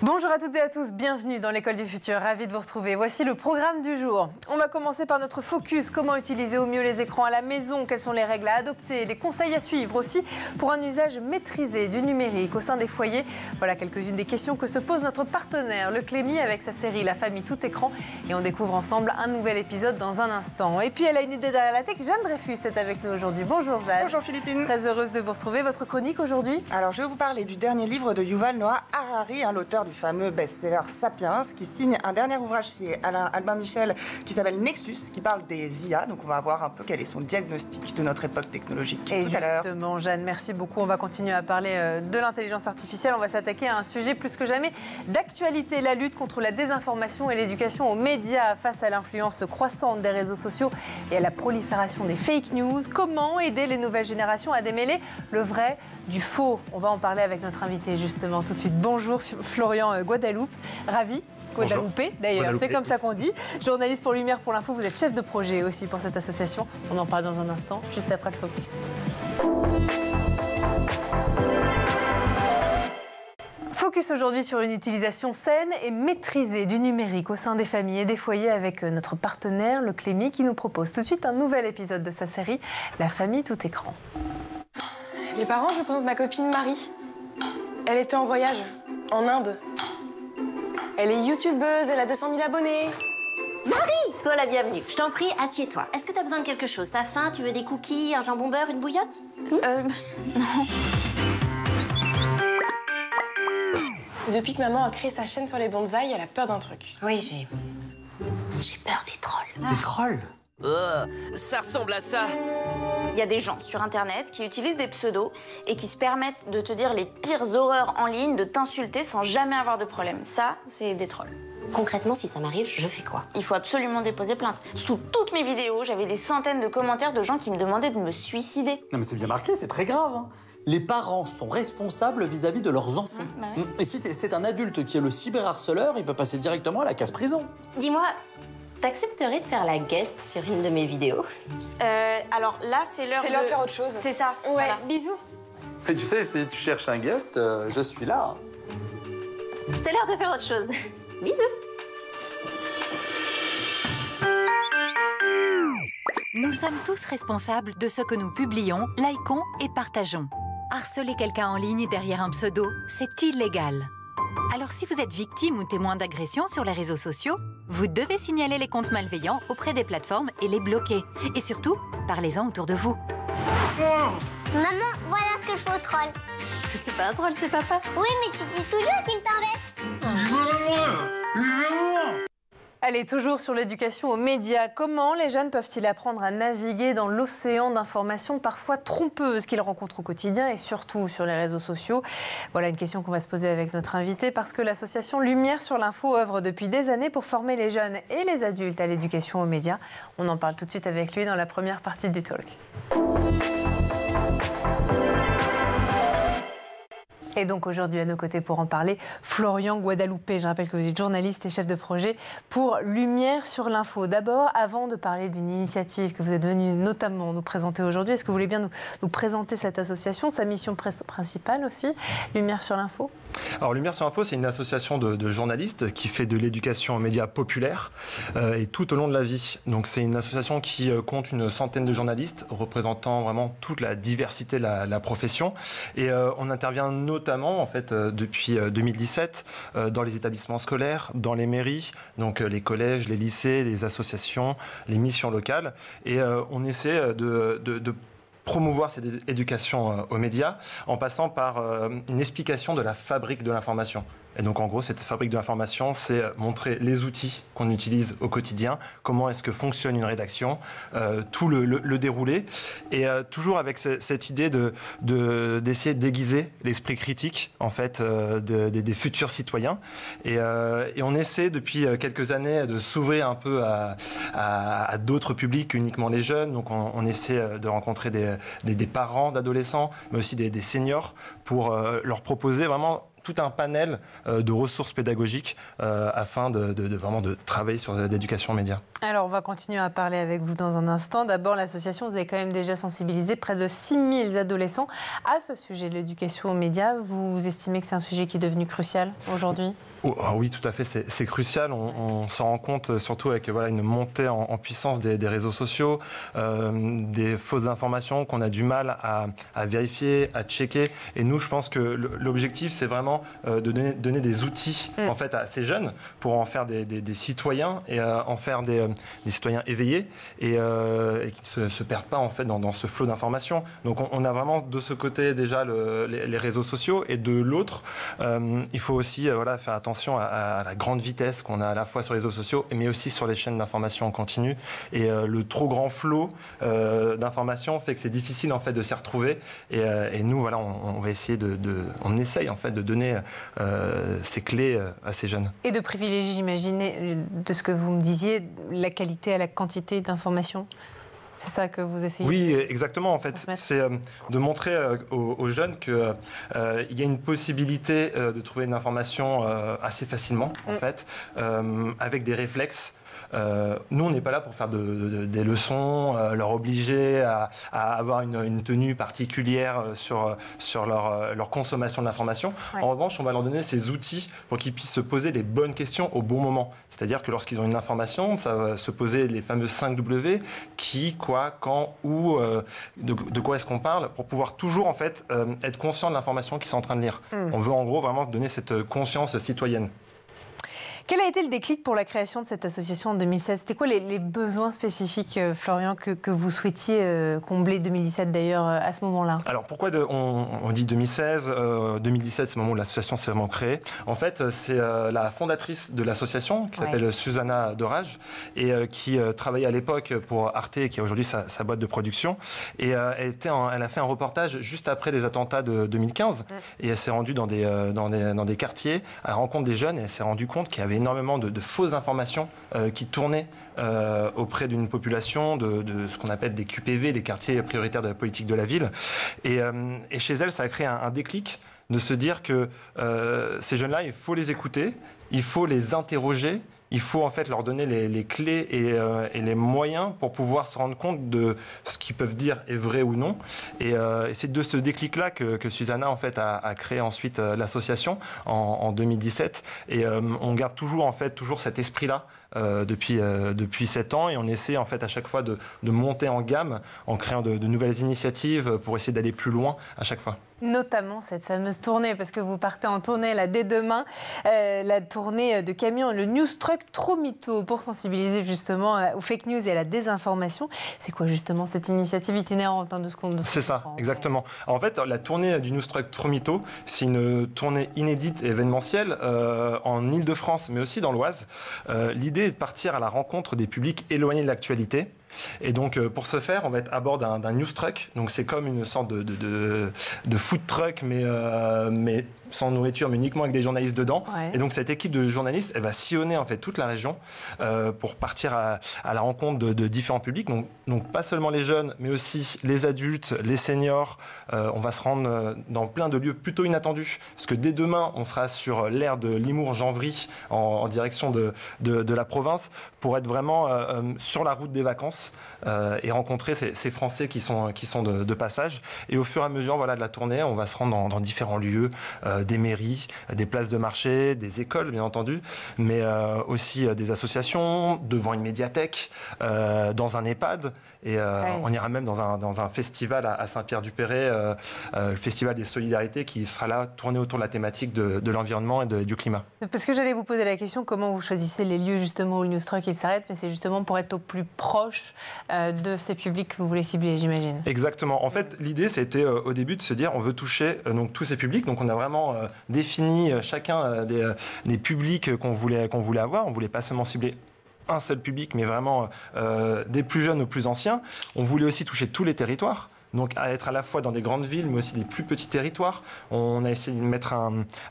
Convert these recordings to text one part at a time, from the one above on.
Bonjour à toutes et à tous, bienvenue dans l'école du futur, ravi de vous retrouver. Voici le programme du jour. On va commencer par notre focus, comment utiliser au mieux les écrans à la maison, quelles sont les règles à adopter, les conseils à suivre aussi pour un usage maîtrisé du numérique au sein des foyers. Voilà quelques-unes des questions que se pose notre partenaire, le Clémy, avec sa série La famille tout écran. Et on découvre ensemble un nouvel épisode dans un instant. Et puis elle a une idée derrière la tech, Jeanne Dreyfus est avec nous aujourd'hui. Bonjour Jeanne. Bonjour Philippine. Très heureuse de vous retrouver. Votre chronique aujourd'hui? Alors je vais vous parler du dernier livre de Yuval Noah Harari, l'auteur du fameux best-seller Sapiens, qui signe un dernier ouvrage chez Albin Michel qui s'appelle Nexus, qui parle des IA. Donc on va voir un peu quel est son diagnostic de notre époque technologique. Et tout à l'heure. justement, Jeanne, merci beaucoup. On va continuer à parler de l'intelligence artificielle. On va s'attaquer à un sujet plus que jamais d'actualité, la lutte contre la désinformation et l'éducation aux médias face à l'influence croissante des réseaux sociaux et à la prolifération des fake news. Comment aider les nouvelles générations à démêler le vrai du faux? On va en parler avec notre invité justement tout de suite. Bonjour Florian Guadaloupe, ravi. Guadaloupe d'ailleurs, c'est comme ça qu'on dit. Journaliste pour Lumière pour l'info, vous êtes chef de projet aussi pour cette association. On en parle dans un instant, juste après le focus. Focus aujourd'hui sur une utilisation saine et maîtrisée du numérique au sein des familles et des foyers avec notre partenaire, le Clémy, qui nous propose tout de suite un nouvel épisode de sa série La famille tout écran. Les parents, je vous présente ma copine Marie. Elle était en voyage, en Inde. Elle est youtubeuse, elle a 200 000 abonnés. Marie, sois la bienvenue. Je t'en prie, assieds-toi. Est-ce que t'as besoin de quelque chose? T'as faim? Tu veux des cookies, un jambon beurre, une bouillotte? Non. Depuis que maman a créé sa chaîne sur les bonsaïs, elle a peur d'un truc. Oui, j'ai peur des trolls. Des trolls? Ça ressemble à ça. Il y a des gens sur Internet qui utilisent des pseudos et qui se permettent de te dire les pires horreurs en ligne, de t'insulter sans jamais avoir de problème. Ça, c'est des trolls. Concrètement, si ça m'arrive, je fais quoi? Il faut absolument déposer plainte. Sous toutes mes vidéos, j'avais des centaines de commentaires de gens qui me demandaient de me suicider. Non mais c'est bien marqué, c'est très grave. Hein. Les parents sont responsables vis-à-vis de leurs enfants. Bah oui. Et si c'est un adulte qui est le cyberharceleur, il peut passer directement à la case-prison. Dis-moi, t'accepterais de faire la guest sur une de mes vidéos? Alors là, c'est l'heure C'est l'heure de faire autre chose. C'est ça. Ouais, Voilà. bisous. Mais tu sais, si tu cherches un guest, je suis là. C'est l'heure de faire autre chose. Bisous. Nous sommes tous responsables de ce que nous publions, likons et partageons. Harceler quelqu'un en ligne derrière un pseudo, c'est illégal. Alors si vous êtes victime ou témoin d'agression sur les réseaux sociaux, vous devez signaler les comptes malveillants auprès des plateformes et les bloquer. Et surtout, parlez-en autour de vous. Maman, voilà ce que je fais au troll. C'est pas un troll, c'est papa. Oui, mais tu dis toujours qu'il t'embête. Allez, toujours sur l'éducation aux médias. Comment les jeunes peuvent-ils apprendre à naviguer dans l'océan d'informations parfois trompeuses qu'ils rencontrent au quotidien et surtout sur les réseaux sociaux? Voilà une question qu'on va se poser avec notre invité parce que l'association Lumière sur l'info œuvre depuis des années pour former les jeunes et les adultes à l'éducation aux médias. On en parle tout de suite avec lui dans la première partie du talk. Et donc aujourd'hui à nos côtés pour en parler, Florian Guadaloupe. Je rappelle que vous êtes journaliste et chef de projet pour Lumière sur l'info. D'abord, avant de parler d'une initiative que vous êtes venu notamment nous présenter aujourd'hui, est-ce que vous voulez bien nous présenter cette association, sa mission principale aussi, Lumière sur l'info? Alors Lumière sur l'info, c'est une association de journalistes qui fait de l'éducation aux médias populaires et tout au long de la vie. Donc c'est une association qui compte une centaine de journalistes représentant vraiment toute la diversité de la profession. Et on intervient notamment en fait depuis 2017 dans les établissements scolaires, dans les mairies, donc les collèges, les lycées, les associations, les missions locales. Et on essaie de promouvoir cette éducation aux médias en passant par une explication de la fabrique de l'information. Et donc en gros, cette fabrique de l'information, c'est montrer les outils qu'on utilise au quotidien, comment est-ce que fonctionne une rédaction, tout le déroulé, et toujours avec cette idée d'essayer de déguiser l'esprit critique en fait des futurs citoyens. Et on essaie depuis quelques années de s'ouvrir un peu à d'autres publics uniquement les jeunes. Donc on essaie de rencontrer des parents d'adolescents, mais aussi des seniors pour leur proposer vraiment tout un panel de ressources pédagogiques afin vraiment de travailler sur l'éducation aux médias. Alors, on va continuer à parler avec vous dans un instant. D'abord, l'association, vous avez quand même déjà sensibilisé près de 6000 adolescents à ce sujet de l'éducation aux médias. Vous estimez que c'est un sujet qui est devenu crucial aujourd'hui ? Oui, tout à fait, c'est crucial. On s'en rend compte surtout avec une montée en puissance des réseaux sociaux, des fausses informations qu'on a du mal à vérifier, à checker. Et nous, je pense que l'objectif, c'est vraiment de donner des outils en fait, à ces jeunes pour en faire des citoyens et en faire des citoyens éveillés et qui ne se perdent pas en fait, dans ce flot d'informations. Donc on a vraiment de ce côté déjà les réseaux sociaux et de l'autre, il faut aussi faire attention à la grande vitesse qu'on a à la fois sur les réseaux sociaux mais aussi sur les chaînes d'information en continu. Et le trop grand flot d'informations fait que c'est difficile en fait, de s'y retrouver. Et nous, on va essayer on essaye en fait, de donner ces clés à ces jeunes. Et de privilégier, j'imagine, de ce que vous me disiez, la qualité à la quantité d'informations. C'est ça que vous essayez? Oui, exactement. En fait, c'est de montrer aux jeunes qu'il y a une possibilité de trouver une information assez facilement, en fait, avec des réflexes. Nous, on n'est pas là pour faire des leçons, leur obliger à avoir une tenue particulière sur leur consommation de l'information. Ouais. En revanche, on va leur donner ces outils pour qu'ils puissent se poser les bonnes questions au bon moment. C'est-à-dire que lorsqu'ils ont une information, ça va se poser les fameux 5 W, qui, quoi, quand, où, de quoi est-ce qu'on parle, pour pouvoir toujours en fait, être conscient de l'information qu'ils sont en train de lire. On veut en gros vraiment donner cette conscience citoyenne. Quel a été le déclic pour la création de cette association en 2016 ? C'était quoi les besoins spécifiques, Florian, que vous souhaitiez combler 2017 d'ailleurs à ce moment-là ? Alors pourquoi on dit 2016 2017, c'est le moment où l'association s'est vraiment créée. En fait, c'est la fondatrice de l'association qui s'appelle Susanna Dorage et qui travaillait à l'époque pour Arte, qui a aujourd'hui sa boîte de production. Et elle a fait un reportage juste après les attentats de 2015 et elle s'est rendue dans des quartiers à la rencontre des jeunes et elle s'est rendue compte qu'il y avait énormément de fausses informations qui tournaient auprès d'une population de ce qu'on appelle des QPV, les quartiers prioritaires de la politique de la ville. Et chez elle, ça a créé un déclic de se dire que ces jeunes-là, il faut les écouter, il faut les interroger, il faut en fait leur donner les clés et les moyens pour pouvoir se rendre compte de ce qu'ils peuvent dire est vrai ou non. Et c'est de ce déclic-là que Susanna en fait a créé ensuite l'association en 2017. Et on garde toujours cet esprit-là depuis 7 ans et on essaie en fait à chaque fois de monter en gamme en créant de nouvelles initiatives pour essayer d'aller plus loin à chaque fois. Notamment cette fameuse tournée, parce que vous partez en tournée là dès demain, la tournée de camions, le News Truck Trop Mytho, pour sensibiliser justement aux fake news et à la désinformation. C'est quoi justement cette initiative itinérante de ce qu'on C'est ça, exactement. Alors, en fait, la tournée du News Truck Trop Mytho, c'est une tournée inédite et événementielle en Ile-de-France, mais aussi dans l'Oise. L'idée est de partir à la rencontre des publics éloignés de l'actualité. Et donc, pour ce faire, on va être à bord d'un news truck. Donc, c'est comme une sorte de food truck, mais sans nourriture, mais uniquement avec des journalistes dedans. Ouais. Et donc, cette équipe de journalistes, elle va sillonner en fait toute la région pour partir à la rencontre de différents publics. Donc, pas seulement les jeunes, mais aussi les adultes, les seniors. On va se rendre dans plein de lieux plutôt inattendus. Parce que dès demain, on sera sur l'aire de Limours-Janvry en direction de la province pour être vraiment sur la route des vacances. Et rencontrer ces Français qui sont de passage. Et au fur et à mesure de la tournée, on va se rendre dans différents lieux, des mairies, des places de marché, des écoles bien entendu, mais aussi des associations, devant une médiathèque, dans un EHPAD. Et on ira même dans un festival à Saint-Pierre-du-Perret, le festival des solidarités qui sera là tourné autour de la thématique de l'environnement et du climat. Parce que j'allais vous poser la question, comment vous choisissez les lieux justement où le News Truck s'arrête, mais c'est justement pour être au plus proche de ces publics que vous voulez cibler, j'imagine. Exactement. En fait, l'idée, c'était au début de se dire on veut toucher donc, tous ces publics. Donc, on a vraiment défini chacun des publics qu'on voulait avoir. On ne voulait pas seulement cibler un seul public, mais vraiment des plus jeunes aux plus anciens. On voulait aussi toucher tous les territoires. donc à être à la fois dans des grandes villes, mais aussi des plus petits territoires. On a essayé de mettre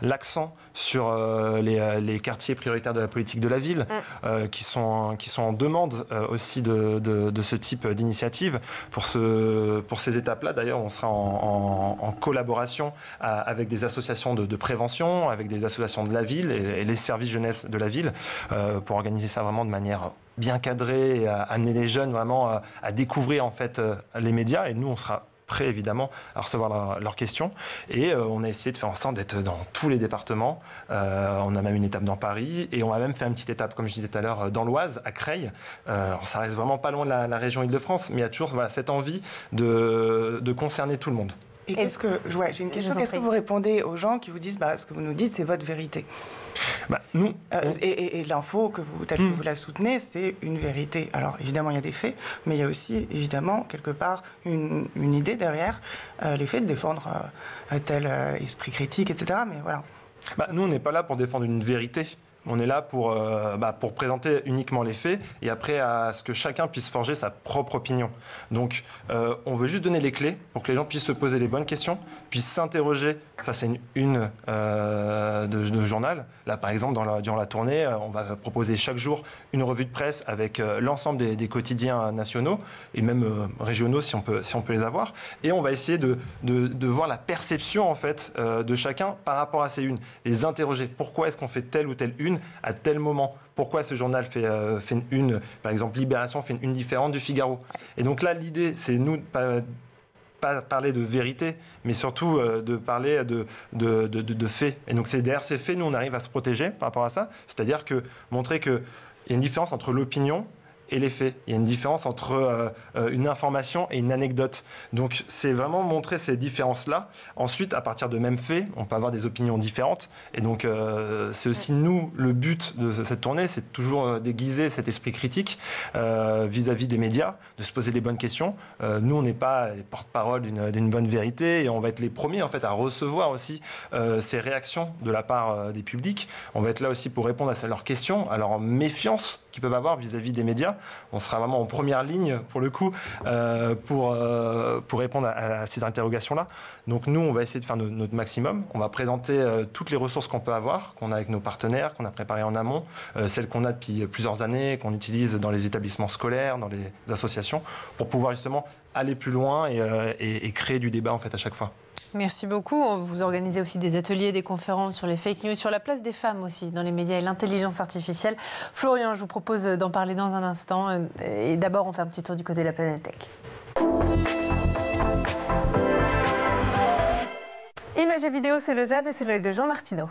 l'accent sur les quartiers prioritaires de la politique de la ville, qui sont en demande aussi de ce type d'initiative. Pour ces étapes-là, d'ailleurs, on sera en collaboration avec des associations de prévention, avec des associations de la ville et les services jeunesse de la ville, pour organiser ça vraiment de manière bien cadrée et à amener les jeunes vraiment à découvrir en fait les médias. Et nous, on sera prêts évidemment à recevoir leurs questions. Et on a essayé de faire en sorte d'être dans tous les départements. On a même une étape dans Paris et on a même fait une petite étape, comme je disais tout à l'heure, dans l'Oise, à Creil. Ça reste vraiment pas loin de la région Île-de-France, mais il y a toujours cette envie de concerner tout le monde. Et j'ai une question. Qu'est-ce que vous répondez aux gens qui vous disent ce que vous nous dites, c'est votre vérité? Nous, et l'info telle que vous la soutenez, c'est une vérité. Alors évidemment, il y a des faits, mais il y a aussi évidemment quelque part une idée derrière les faits de défendre tel esprit critique, etc. Mais voilà. Nous, on n'est pas là pour défendre une vérité. On est là pour présenter uniquement les faits et après à ce que chacun puisse forger sa propre opinion. Donc on veut juste donner les clés pour que les gens puissent se poser les bonnes questions, puissent s'interroger face à une de journal. Là par exemple, durant la tournée, on va proposer chaque jour une revue de presse avec l'ensemble des quotidiens nationaux et même régionaux si on peut les avoir. Et on va essayer de voir la perception en fait de chacun par rapport à ces unes, les interroger. Pourquoi est-ce qu'on fait telle ou telle une à tel moment? Pourquoi ce journal fait une une, par exemple Libération fait une une différente du Figaro? Et donc là, l'idée, c'est nous pas parler de vérité, mais surtout de parler de faits. Et donc c'est derrière ces faits, nous, on arrive à se protéger par rapport à ça. C'est-à-dire que montrer qu'il y a une différence entre l'opinion et les faits. Il y a une différence entre une information et une anecdote. Donc, c'est vraiment montrer ces différences-là. Ensuite, à partir de mêmes faits, on peut avoir des opinions différentes. Et donc, c'est aussi, nous, le but de cette tournée, c'est toujours déguiser cet esprit critique vis-à-vis des médias, de se poser les bonnes questions. Nous, on n'est pas les porte-parole d'une bonne vérité et on va être les premiers, en fait, à recevoir aussi ces réactions de la part des publics. On va être là aussi pour répondre à leurs questions, à leur méfiance qu'ils peuvent avoir vis-à-vis des médias. On sera vraiment en première ligne, pour le coup, pour répondre à ces interrogations-là. Donc nous, on va essayer de faire notre maximum. On va présenter toutes les ressources qu'on peut avoir, qu'on a avec nos partenaires, qu'on a préparées en amont, celles qu'on a depuis plusieurs années, qu'on utilise dans les établissements scolaires, dans les associations, pour pouvoir justement aller plus loin et créer du débat en fait à chaque fois. Merci beaucoup. Vous organisez aussi des ateliers, des conférences sur les fake news, sur la place des femmes aussi dans les médias et l'intelligence artificielle. Florian, je vous propose d'en parler dans un instant. Et d'abord, on fait un petit tour du côté de la Planète Tech. Images et vidéos, c'est le ZAP et c'est l'œil de Jean Martineau.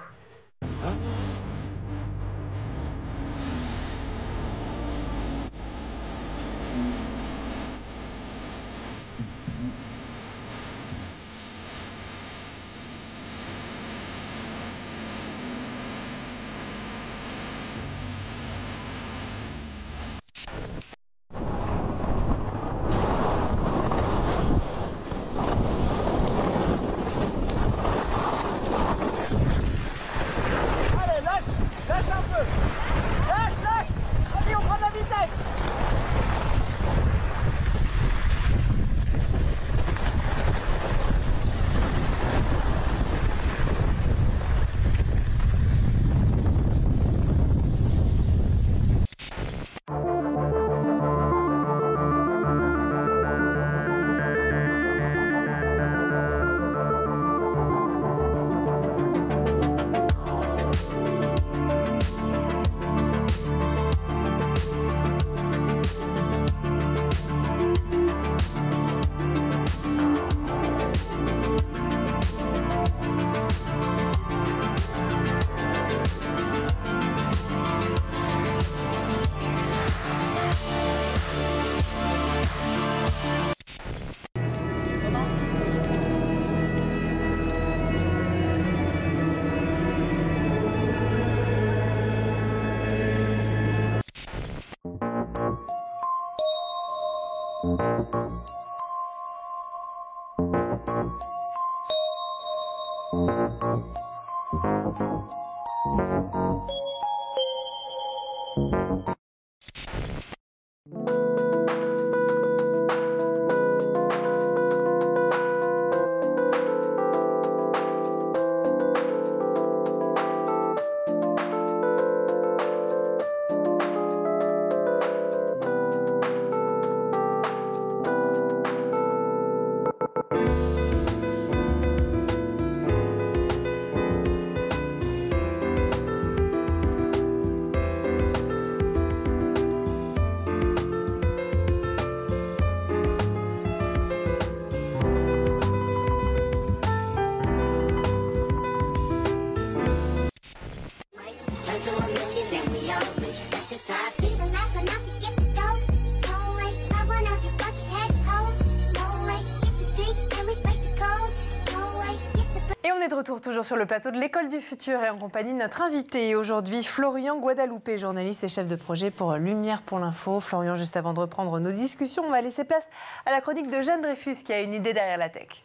est de retour toujours sur le plateau de l'École du Futur et en compagnie de notre invité aujourd'hui, Florian Guadalupe, journaliste et chef de projet pour Lumière pour l'info. Florian, juste avant de reprendre nos discussions, on va laisser place à la chronique de Jeanne Dreyfus qui a une idée derrière la tech.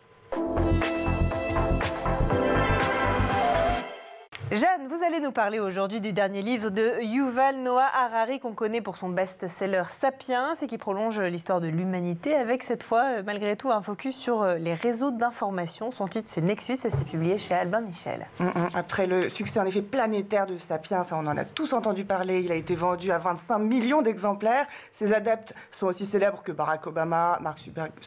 Jeanne, vous allez nous parler aujourd'hui du dernier livre de Yuval Noah Harari qu'on connaît pour son best-seller Sapiens et qui prolonge l'histoire de l'humanité avec cette fois, malgré tout, un focus sur les réseaux d'information. Son titre, c'est Nexus et c'est publié chez Albin Michel. Après le succès en effet planétaire de Sapiens, on en a tous entendu parler, il a été vendu à 25 millions d'exemplaires. Ses adeptes sont aussi célèbres que Barack Obama, Mark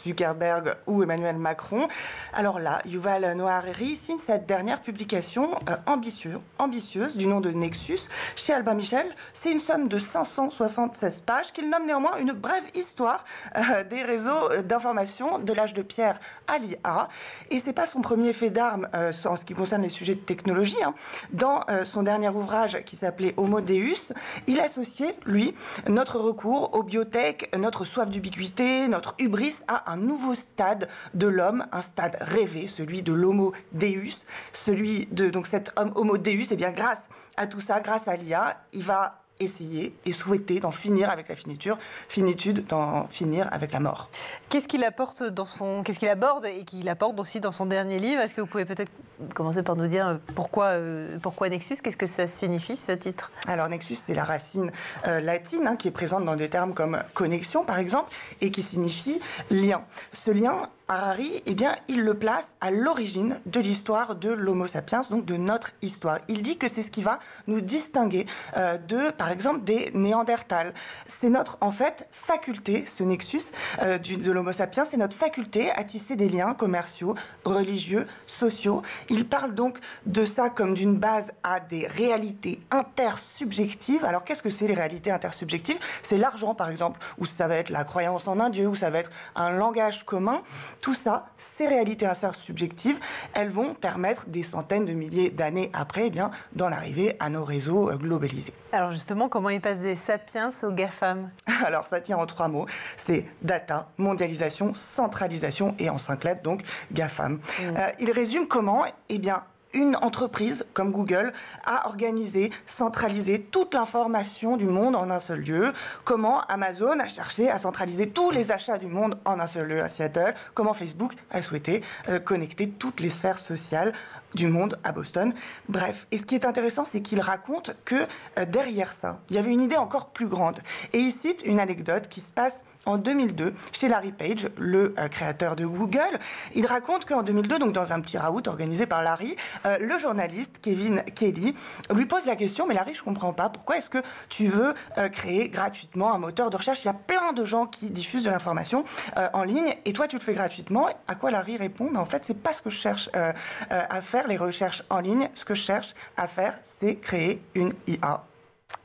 Zuckerberg ou Emmanuel Macron. Alors là, Yuval Noah Harari signe cette dernière publication ambitieuse du nom de Nexus chez Albin Michel. C'est une somme de 576 pages qu'il nomme néanmoins une brève histoire des réseaux d'information de l'âge de pierre à l'IA. Et c'est pas son premier fait d'armes en ce qui concerne les sujets de technologie. Dans son dernier ouvrage qui s'appelait Homo Deus, il associait, lui, notre recours aux biotech, notre soif d'ubiquité, notre hubris à un nouveau stade de l'homme, un stade rêvé, celui de l'Homo Deus, celui de donc cet homme Homo Deus. Et bien grâce à tout ça, grâce à l'IA, il va essayer et souhaiter d'en finir avec la finitude, d'en finir avec la mort. Qu'est-ce qu'il aborde et qu'il apporte aussi dans son dernier livre? Est-ce que vous pouvez peut-être commencer par nous dire pourquoi Nexus? Qu'est-ce que ça signifie, ce titre? Alors Nexus, c'est la racine latine qui est présente dans des termes comme connexion, par exemple, et qui signifie lien. Ce lien, Harari, eh bien, il le place à l'origine de l'histoire de l'Homo sapiens, donc de notre histoire. Il dit que c'est ce qui va nous distinguer par exemple, des Néandertals. C'est notre, en fait, faculté, ce nexus de l'Homo sapiens, c'est notre faculté à tisser des liens commerciaux, religieux, sociaux. Il parle donc de ça comme d'une base à des réalités intersubjectives. Alors, qu'est-ce que c'est les réalités intersubjectives? C'est l'argent, par exemple, ou ça va être la croyance en un dieu, ou ça va être un langage commun. Tout ça, ces réalités intersubjectives, elles vont permettre des centaines de milliers d'années après, d'en arriver à nos réseaux globalisés. Alors justement, comment il passe des sapiens aux GAFAM? Alors ça tient en 3 mots, c'est data, mondialisation, centralisation et en 5 lettres, donc GAFAM. Il résume comment? Eh bien, une entreprise comme Google a organisé, centralisé toute l'information du monde en un seul lieu. Comment Amazon a cherché à centraliser tous les achats du monde en un seul lieu à Seattle. Comment Facebook a souhaité connecter toutes les sphères sociales du monde à Boston. Bref, et ce qui est intéressant, c'est qu'il raconte que derrière ça, il y avait une idée encore plus grande. Et il cite une anecdote qui se passe en 2002, chez Larry Page, le créateur de Google. Il raconte qu'en 2002, donc dans un petit raout organisé par Larry, le journaliste Kevin Kelly lui pose la question « Mais Larry, je ne comprends pas, pourquoi est-ce que tu veux créer gratuitement un moteur de recherche? Il y a plein de gens qui diffusent de l'information en ligne, et toi, tu le fais gratuitement. » À quoi Larry répond « Mais en fait, ce n'est pas ce que je cherche à faire, les recherches en ligne. Ce que je cherche à faire, c'est créer une IA. »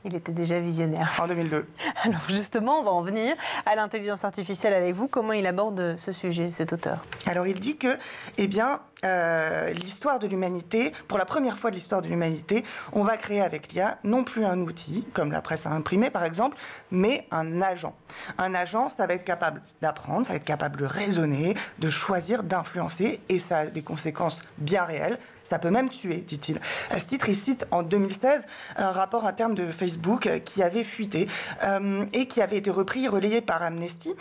Il était déjà visionnaire. En 2002. Alors justement, on va en venir à l'intelligence artificielle avec vous. Comment il aborde ce sujet, cet auteur? Alors il dit que, l'histoire de l'humanité, pour la première fois de l'histoire de l'humanité, on va créer avec l'IA non plus un outil, comme la presse à imprimer par exemple, mais un agent. Un agent, ça va être capable d'apprendre, ça va être capable de raisonner, de choisir, d'influencer, et ça a des conséquences bien réelles. Ça peut même tuer, dit-il. À ce titre, il cite en 2016 un rapport interne de Facebook qui avait fuité et qui avait été repris, relayé par Amnesty,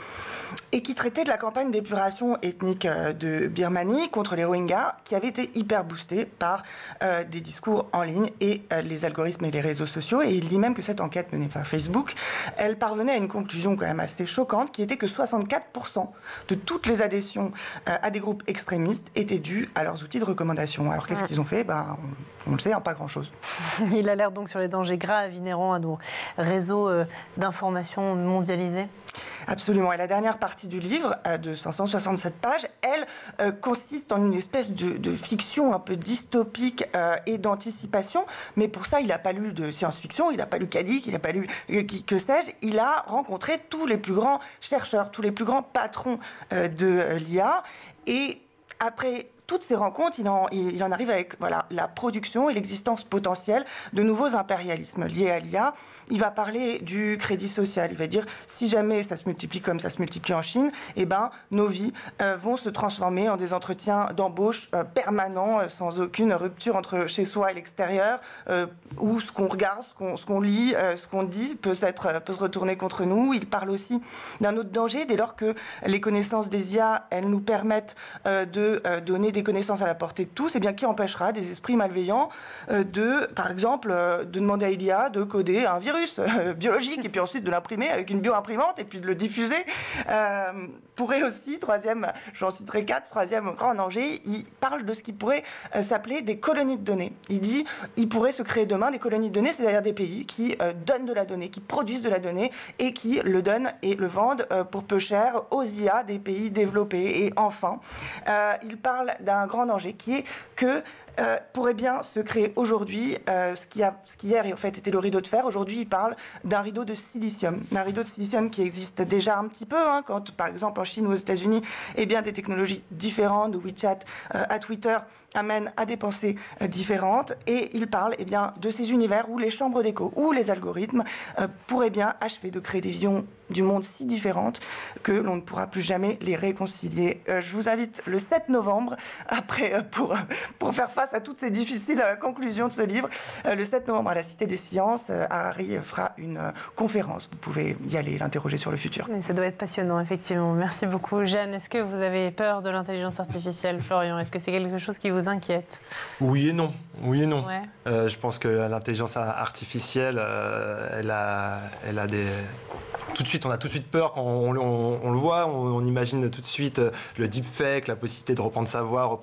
et qui traitait de la campagne d'épuration ethnique de Birmanie contre les Rohingyas, qui avait été hyper boostée par des discours en ligne et les algorithmes et les réseaux sociaux. Et il dit même que cette enquête menée par Facebook, elle parvenait à une conclusion quand même assez choquante, qui était que 64% de toutes les adhésions à des groupes extrémistes étaient dues à leurs outils de recommandation. Alors qu'est-ce qu'ils ont fait? On le sait, pas grand-chose. Il alerte donc sur les dangers graves inhérents à nos réseaux d'information mondialisés. Absolument. Et la dernière partie du livre, de 567 pages, elle consiste en une espèce de fiction un peu dystopique et d'anticipation. Mais pour ça, il n'a pas lu de science-fiction, il n'a pas lu Kadik, il n'a pas lu que sais-je. Il a rencontré tous les plus grands chercheurs, tous les plus grands patrons de l'IA. Et après toutes ces rencontres, il en arrive avec la production et l'existence potentielle de nouveaux impérialismes liés à l'IA. Il va parler du crédit social. Il va dire, si jamais ça se multiplie comme ça se multiplie en Chine, nos vies vont se transformer en des entretiens d'embauche permanents, sans aucune rupture entre chez soi et l'extérieur, où ce qu'on regarde, ce qu'on lit, ce qu'on dit peut se retourner contre nous. Il parle aussi d'un autre danger, dès lors que les connaissances des IA, elles nous permettent de donner des connaissances à la portée de tous, et bien qui empêchera des esprits malveillants par exemple, de demander à l'IA de coder un virus biologique et puis ensuite de l'imprimer avec une bioimprimante et puis de le diffuser. Pourrait aussi, j'en citerai 4, troisième grand danger, il parle de ce qui pourrait s'appeler des colonies de données. Il dit, il pourrait se créer demain des colonies de données, c'est-à-dire des pays qui donnent de la donnée, qui produisent de la donnée et qui le donnent et le vendent pour peu cher aux IA des pays développés. Et enfin, il parle d'un grand danger qui est que pourrait bien se créer aujourd'hui ce qui hier en fait était le rideau de fer. Aujourd'hui, il parle d'un rideau de silicium. Un rideau de silicium qui existe déjà un petit peu, quand par exemple en Chine ou aux États-Unis, des technologies différentes de WeChat à Twitter amènent à des pensées différentes. Et il parle de ces univers où les chambres d'écho, où les algorithmes pourraient bien achever de créer des visions du monde si différentes que l'on ne pourra plus jamais les réconcilier. Je vous invite le 7 novembre, pour faire face à toutes ces difficiles conclusions de ce livre, le 7 novembre à la Cité des Sciences, Harari fera une conférence. Vous pouvez y aller, l'interroger sur le futur. Mais ça doit être passionnant, effectivement. Merci beaucoup. Jeanne, est-ce que vous avez peur de l'intelligence artificielle, Florian? Est-ce que c'est quelque chose qui vous inquiète? Oui et non. Oui et non. Ouais. Je pense que l'intelligence artificielle, elle a des... on a tout de suite peur quand on le voit, on imagine tout de suite le deepfake, la possibilité de reprendre sa voix,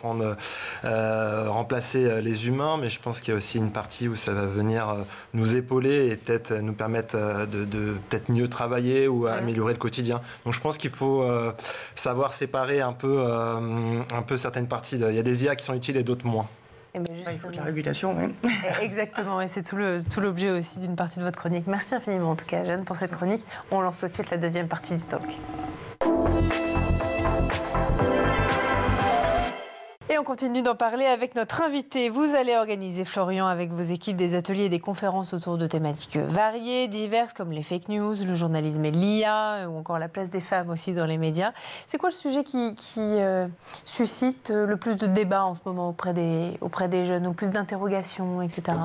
remplacer les humains, mais je pense qu'il y a aussi une partie où ça va venir nous épauler et peut-être nous permettre de peut-être mieux travailler ou améliorer le quotidien. Donc je pense qu'il faut savoir séparer un peu certaines parties. Il y a des IA qui sont utiles et d'autres moins. Il faut de la régulation, oui. Exactement, et c'est tout l'objet aussi d'une partie de votre chronique. Merci infiniment en tout cas, Jeanne, pour cette chronique. On lance tout de suite la deuxième partie du talk. Et on continue d'en parler avec notre invité. Vous allez organiser, Florian, avec vos équipes, des ateliers et des conférences autour de thématiques variées, diverses, comme les fake news, le journalisme et l'IA, ou encore la place des femmes aussi dans les médias. C'est quoi le sujet qui suscite le plus de débats en ce moment auprès des jeunes, ou le plus d'interrogations, etc.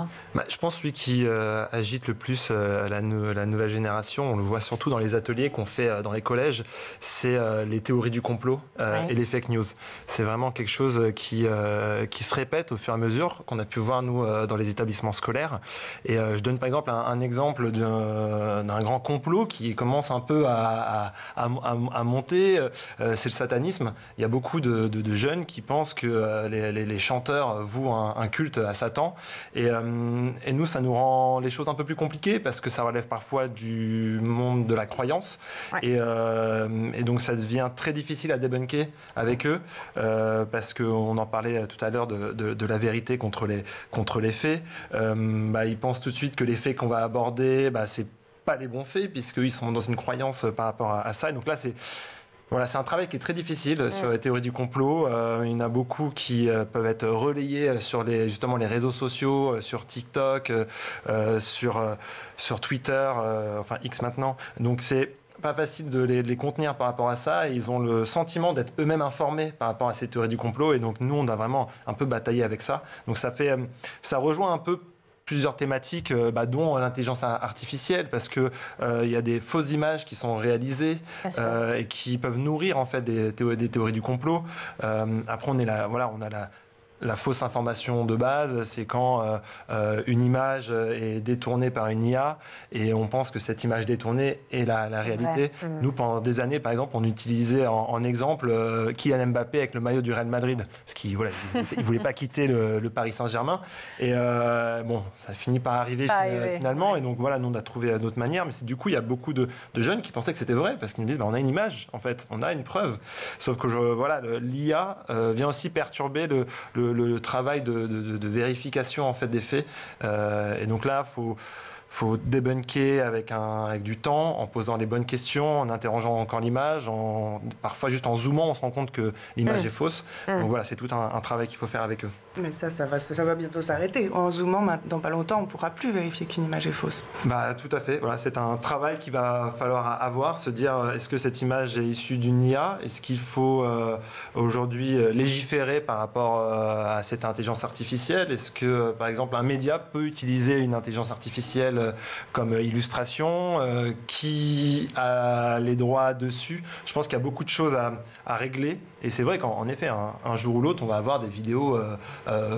Je pense celui qui agite le plus la nouvelle génération, on le voit surtout dans les ateliers qu'on fait dans les collèges, c'est les théories du complot et les fake news. C'est vraiment quelque chose qui se répète au fur et à mesure, qu'on a pu voir, nous, dans les établissements scolaires. Et je donne par exemple un exemple d'un grand complot qui commence un peu à monter, c'est le satanisme. Il y a beaucoup de jeunes qui pensent que les chanteurs vouent un culte à Satan. Et nous, ça nous rend les choses un peu plus compliquées parce que ça relève parfois du monde de la croyance. Ouais. Et donc, ça devient très difficile à débunker avec eux parce qu'on en parlait tout à l'heure de la vérité contre les faits. Ils pensent tout de suite que les faits qu'on va aborder, c'est pas les bons faits puisqu'ils sont dans une croyance par rapport à ça. Et donc là, c'est un travail qui est très difficile sur les théories du complot. Il y en a beaucoup qui peuvent être relayés sur les réseaux sociaux, sur TikTok, sur Twitter, enfin X maintenant. Donc c'est pas facile de les contenir par rapport à ça. Et ils ont le sentiment d'être eux-mêmes informés par rapport à ces théories du complot. Et donc nous, on a vraiment un peu bataillé avec ça. Donc ça rejoint un peu plusieurs thématiques, dont l'intelligence artificielle, parce que il y a des fausses images qui sont réalisées et qui peuvent nourrir en fait des théories du complot. Après, on a la fausse information de base, c'est quand une image est détournée par une IA et on pense que cette image détournée est la réalité. Ouais. Nous, pendant des années, par exemple, on utilisait en exemple Kylian Mbappé avec le maillot du Real Madrid, parce qu'il ne voulait pas quitter le Paris Saint-Germain. Et ça finit par arriver finalement. Ouais. Et donc voilà, nous, on a trouvé d'autres manières. Mais du coup, il y a beaucoup de jeunes qui pensaient que c'était vrai, parce qu'ils nous disent, on a une image, en fait, on a une preuve. Sauf que l'IA vient aussi perturber le travail de vérification en fait des faits, et donc là faut débunker avec du temps, en posant les bonnes questions, en interrogeant encore l'image, parfois juste en zoomant, on se rend compte que l'image est fausse. Donc voilà, c'est tout un travail qu'il faut faire avec eux. Mais ça va bientôt s'arrêter. En zoomant, dans pas longtemps, on ne pourra plus vérifier qu'une image est fausse. Bah, tout à fait. Voilà, c'est un travail qu'il va falloir avoir, se dire est-ce que cette image est issue d'une IA? Est-ce qu'il faut aujourd'hui légiférer par rapport à cette intelligence artificielle? Est-ce que, par exemple, un média peut utiliser une intelligence artificielle comme illustration? Qui a les droits dessus? Je pense qu'il y a beaucoup de choses à régler. Et c'est vrai qu'en effet, un jour ou l'autre, on va avoir des vidéos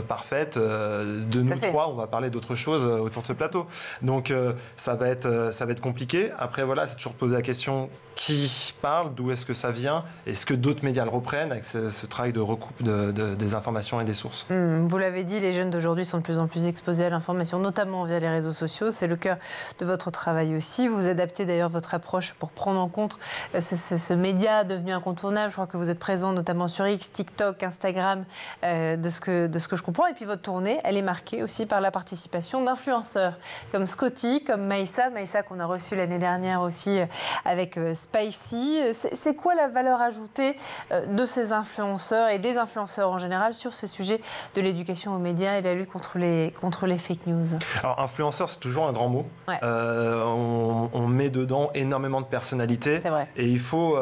parfaites de nous trois. On va parler d'autres choses autour de ce plateau. Donc ça va être compliqué. Après, voilà, c'est toujours poser la question qui parle, d'où est-ce que ça vient? Est-ce que d'autres médias le reprennent avec ce travail de recoupe des informations et des sources? Vous l'avez dit, les jeunes d'aujourd'hui sont de plus en plus exposés à l'information, notamment via les réseaux sociaux. C'est le cœur de votre travail aussi. Vous adaptez d'ailleurs votre approche pour prendre en compte ce média devenu incontournable. Je crois que vous êtes présent notamment sur X, TikTok, Instagram, de ce que je comprends. Et puis votre tournée, elle est marquée aussi par la participation d'influenceurs comme Scotty, comme Maïssa qu'on a reçu l'année dernière aussi avec Spicy. C'est quoi la valeur ajoutée de ces influenceurs et des influenceurs en général sur ce sujet de l'éducation aux médias et la lutte contre les fake news? Alors, influenceur, c'est toujours un grand mot. Ouais. On met dedans énormément de personnalités. C'est vrai. Et il faut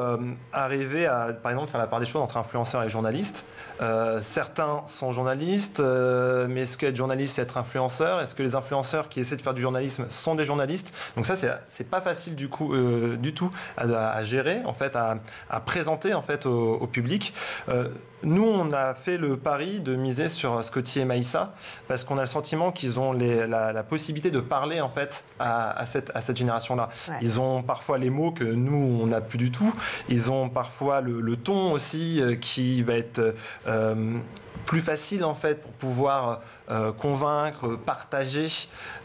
arriver à, par exemple, faire la part des choses entre influenceurs et journalistes. Certains sont journalistes, mais est-ce qu'être journaliste, c'est être influenceur? Est-ce que les influenceurs qui essaient de faire du journalisme sont des journalistes? Donc ça, c'est pas facile du tout à gérer, en fait, à présenter en fait au public. Nous, on a fait le pari de miser sur Scotty et Maïssa parce qu'on a le sentiment qu'ils ont la possibilité de parler en fait à cette génération-là. Ouais. Ils ont parfois les mots que nous, on n'a plus du tout. Ils ont parfois le ton aussi qui va être plus facile en fait pour pouvoir convaincre, partager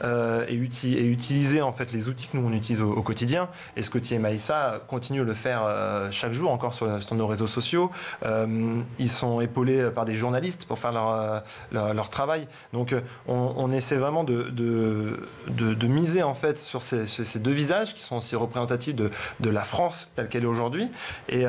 et utiliser en fait les outils que nous on utilise au quotidien. Et Scotty et Maïssa continuent de le faire chaque jour encore sur nos réseaux sociaux. Ils sont épaulés par des journalistes pour faire leur travail. Donc on essaie vraiment de miser en fait sur ces deux visages qui sont aussi représentatifs de la France telle qu'elle est aujourd'hui. Et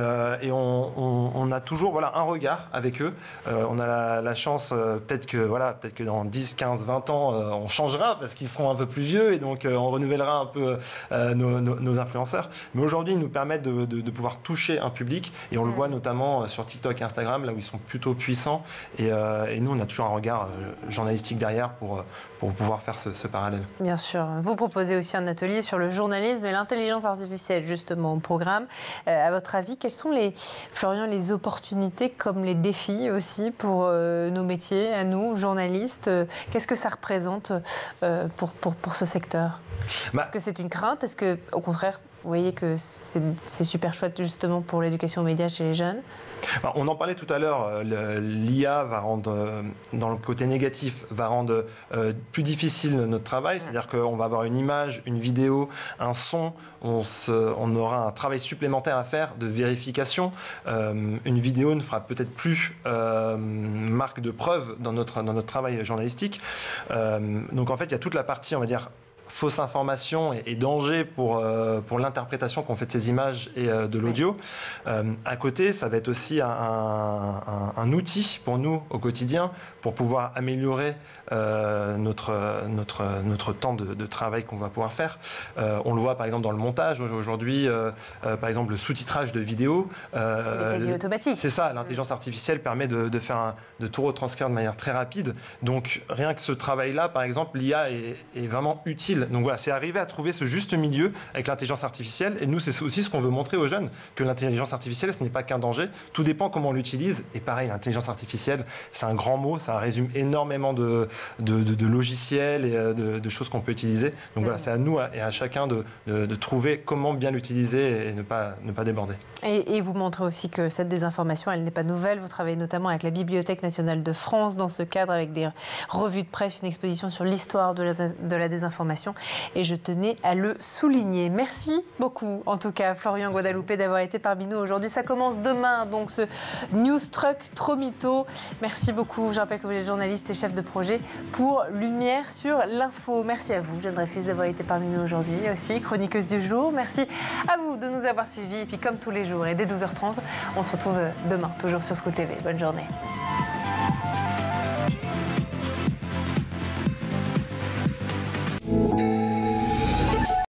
on a toujours un regard avec eux. On a la chance peut-être que dans 10, 15, 20 ans, on changera parce qu'ils seront un peu plus vieux et donc on renouvellera un peu nos influenceurs. Mais aujourd'hui, ils nous permettent de pouvoir toucher un public et on le voit notamment sur TikTok et Instagram, là où ils sont plutôt puissants. Et nous, on a toujours un regard journalistique derrière pour pouvoir faire ce parallèle. Bien sûr. Vous proposez aussi un atelier sur le journalisme et l'intelligence artificielle, justement, au programme. À votre avis, quelles sont, Florian, les opportunités comme les défis aussi pour nos métiers, à nous, journalistes? Qu'est-ce que ça représente pour ce secteur? Est-ce que c'est une crainte? Est-ce que, au contraire, vous voyez que c'est super chouette justement pour l'éducation aux médias chez les jeunes? On en parlait tout à l'heure, l'IA va rendre, dans le côté négatif, va rendre plus difficile notre travail, c'est-à-dire qu'on va avoir une image, une vidéo, un son, on aura un travail supplémentaire à faire de vérification. Une vidéo ne fera peut-être plus marque de preuve dans notre travail journalistique. Donc en fait, il y a toute la partie, on va dire, fausse information et danger pour l'interprétation qu'on fait de ces images et de l'audio. À côté, ça va être aussi un outil pour nous au quotidien pour pouvoir améliorer notre temps de travail qu'on va pouvoir faire. On le voit par exemple dans le montage aujourd'hui, par exemple le sous-titrage de vidéos. Quasi automatique. C'est ça, l'intelligence artificielle permet de tout retranscrire de manière très rapide. Donc rien que ce travail-là, par exemple, l'IA est vraiment utile. Donc voilà, c'est arriver à trouver ce juste milieu avec l'intelligence artificielle. Et nous, c'est aussi ce qu'on veut montrer aux jeunes, que l'intelligence artificielle, ce n'est pas qu'un danger. Tout dépend comment on l'utilise. Et pareil, l'intelligence artificielle, c'est un grand mot, ça résume énormément de logiciels et de choses qu'on peut utiliser. Donc voilà, c'est à nous et à chacun de trouver comment bien l'utiliser et ne pas déborder. Et vous montrez aussi que cette désinformation, elle n'est pas nouvelle. Vous travaillez notamment avec la Bibliothèque nationale de France dans ce cadre, avec des revues de presse, une exposition sur l'histoire de la désinformation. désinformation et je tenais à le souligner. Merci beaucoup en tout cas Florian Guadalupe d'avoir été parmi nous aujourd'hui. Ça commence demain donc ce News Truck Trop Mytho. Merci beaucoup. Je rappelle que vous êtes journaliste et chef de projet pour Lumière sur l'info. Merci à vous Jeanne Dreyfus d'avoir été parmi nous aujourd'hui aussi, chroniqueuse du jour. Merci à vous de nous avoir suivis et puis comme tous les jours et dès 12h30, on se retrouve demain toujours sur Scoot TV. Bonne journée.